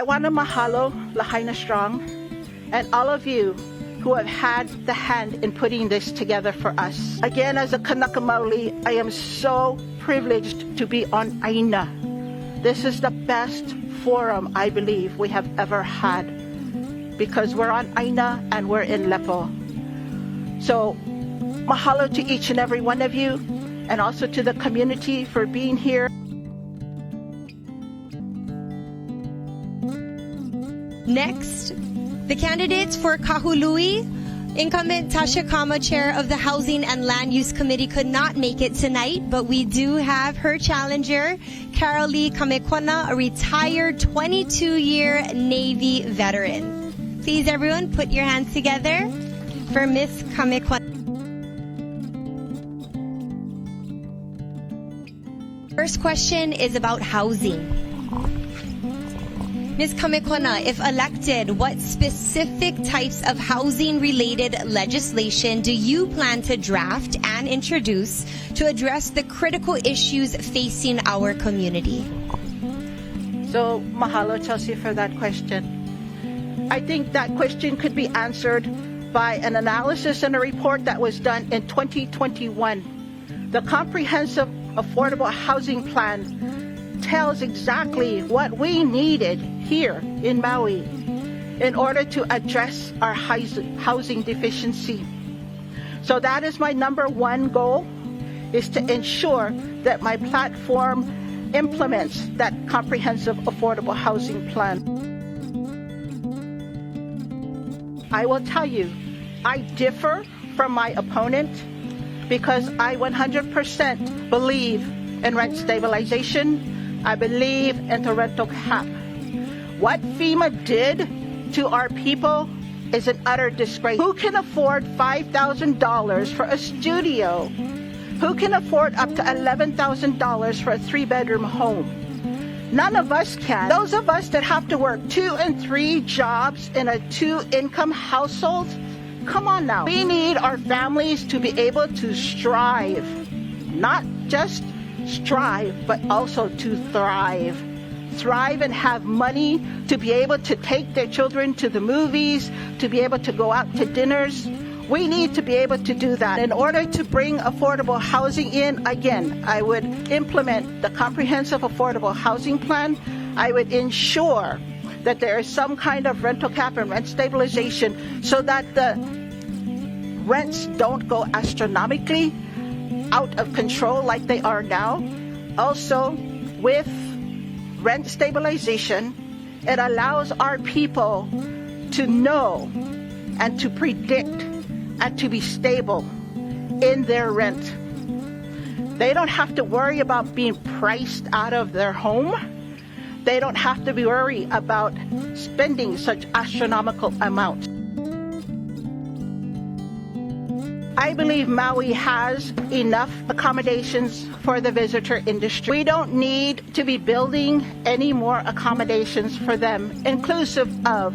I want to mahalo Lahaina Strong and all of you who have had the hand in putting this together for us. Again, as a Kanaka Maoli, I am so privileged to be on Aina. This is the best forum I believe we have ever had because we're on Aina and we're in Lepo. So mahalo to each and every one of you and also to the community for being here. Next, the candidates for Kahullui. Incumbent Tasha Kama, chair of the Housing and Land Use Committee, could not make it tonight, but we do have her challenger, Lee Kamekona, a retired 22-year Navy veteran. Please, everyone, put your hands together for Miss Kamekona. First question is about housing. Ms. Kamekona, if elected, what specific types of housing-related legislation do you plan to draft and introduce to address the critical issues facing our community? So, mahalo, Chelsea, for that question. I think that question could be answered by an analysis and a report that was done in 2021. The Comprehensive Affordable Housing Plan tells exactly what we needed here in Maui in order to address our housing deficiency. So that is my number one goal, is to ensure that my platform implements that comprehensive affordable housing plan. I will tell you, I differ from my opponent because I 100% believe in rent stabilization. I believe in the rental cap. What FEMA did to our people is an utter disgrace. Who can afford $5,000 for a studio? Who can afford up to $11,000 for a 3-bedroom home? None of us can. Those of us that have to work 2 and 3 jobs in a 2-income household, come on now. We need our families to be able to strive, not just strive, but also to thrive. Thrive and have money to be able to take their children to the movies, to be able to go out to dinners. We need to be able to do that. In order to bring affordable housing in, again, I would implement the comprehensive affordable housing plan. I would ensure that there is some kind of rental cap and rent stabilization so that the rents don't go astronomically out of control like they are now. Also, with rent stabilization, it allows our people to know and to predict and to be stable in their rent. They don't have to worry about being priced out of their home. They don't have to be worried about spending such astronomical amounts. I believe Maui has enough accommodations for the visitor industry. We don't need to be building any more accommodations for them, inclusive of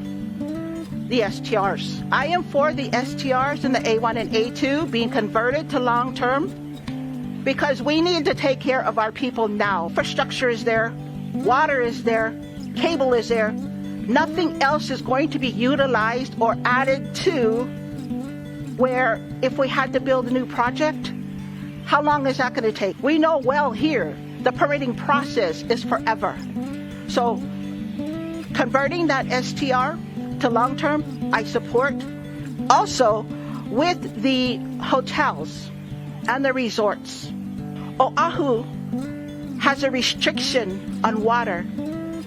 the STRs. I am for the STRs and the A1 and A2 being converted to long-term because we need to take care of our people now. Infrastructure is there, water is there, cable is there. Nothing else is going to be utilized or added to, where if we had to build a new project, how long is that going to take? We know well here, the permitting process is forever. So converting that STR to long-term, I support. Also, with the hotels and the resorts, Oahu has a restriction on water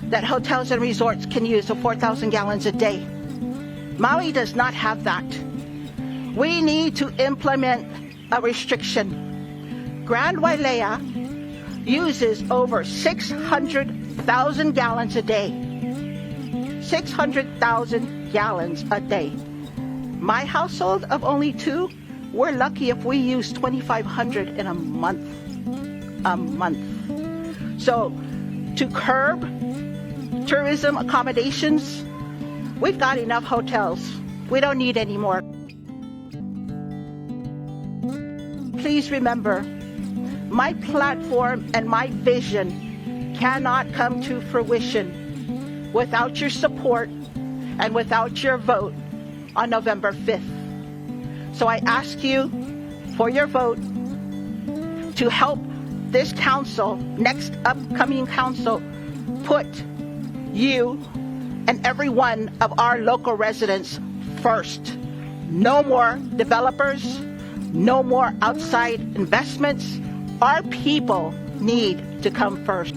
that hotels and resorts can use of 4,000 gallons a day. Maui does not have that. We need to implement a restriction. Grand Wailea uses over 600,000 gallons a day. 600,000 gallons a day. My household of only 2, we're lucky if we use 2,500 in a month. So to curb tourism accommodations, we've got enough hotels. We don't need any more. Please remember, my platform and my vision cannot come to fruition without your support and without your vote on November 5th. So I ask you for your vote to help this council, next upcoming council, put you and every one of our local residents first. No more developers, no more outside investments. Our people need to come first.